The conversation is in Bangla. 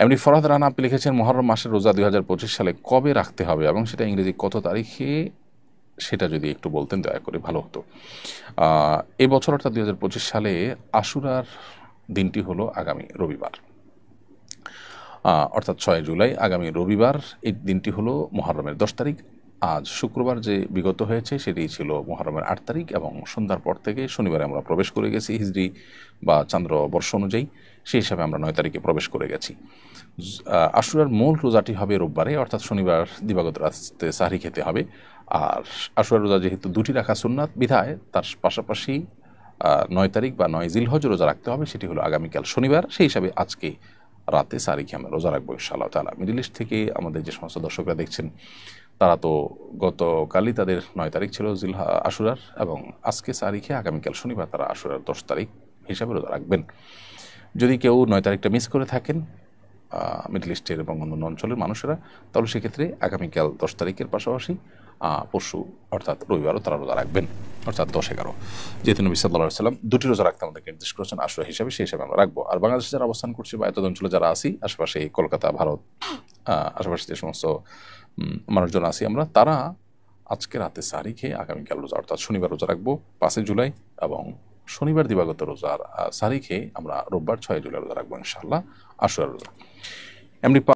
এমনি ফরহাদ রানা আপনি লিখেছেন মুহররম মাসের রোজা 2025 সালে কবে রাখতে হবে এবং সেটা ইংরেজি কত তারিখে, সেটা যদি একটু বলতেন দয়া করে ভালো হতো। এই বছর অর্থাৎ 2025 সালে আশুরার দিনটি হলো আগামী রবিবার, অর্থাৎ 6 জুলাই আগামী রবিবার। এই দিনটি হলো মুহররমের 10 তারিখ। আজ শুক্রবার যে বিগত হয়েছে সেটি ছিল মুহররমের 8 তারিখ এবং সন্ধ্যার পর থেকে শনিবারে আমরা প্রবেশ করে গেছি হিজরি বা চান্দ্র বর্ষ অনুযায়ী, সেই হিসাবে আমরা 9 তারিখে প্রবেশ করে গেছি। আশুরার মূল রোজাটি হবে রোববারে, অর্থাৎ শনিবার দিবাগত রাতে সাহরি খেতে হবে। আর আশুরার রোজা যেহেতু দুটি রাখা সুন্নাত বিধায় তার পাশাপাশি 9 তারিখ বা 9 জিলহজ রোজা রাখতে হবে, সেটি হলো আগামীকাল শনিবার। সেই হিসাবে আজকে রাতে সাহরি খেয়ে আমরা রোজা রাখবো ইনশাআল্লাহ তাআলা। মিডল ইস্ট থেকে আমাদের যে সমস্ত দর্শকরা দেখছেন তারা তো গতকালই তাদের 9 তারিখ ছিল আশুরার, এবং আজকে সাহরি খেয়ে আগামীকাল শনিবার তারা আশুরার 10 তারিখ হিসাবে রোজা রাখবেন। যদি কেউ 9 তারিখটা মিস করে থাকেন মিডল ইস্টের এবং অন্যান্য অঞ্চলের মানুষেরা, তাহলে সেক্ষেত্রে আগামীকাল 10 তারিখের পাশাপাশি পরশু অর্থাৎ রবিবারও তারা রোজা রাখবেন, অর্থাৎ 10-11। যেহেতু নবী সাল্লাল্লাহু আলাইহি ওয়াসাল্লাম দুটি রোজা রাখতে আমাদেরকে নির্দেশ করেছেন আশুরা হিসাবে, সেই হিসাবে আমরা রাখবো। আর বাংলাদেশে যারা অবস্থান করছে বা এতদ অঞ্চলে যারা আছি, আশেপাশে কলকাতা, ভারত, আশেপাশে যে সমস্ত মানুষজন আছি আমরা, তারা আজকে রাতে সাহরি খেয়ে আগামীকাল রোজা অর্থাৎ শনিবার রোজা রাখবো 5 জুলাই, এবং শনিবার দিবাগত রোজার সাহরি খেয়ে আমরা রোববার 6 জুলাই রোজা রাখবো ইনশাআল্লাহ আশুরা রোজা। এমনি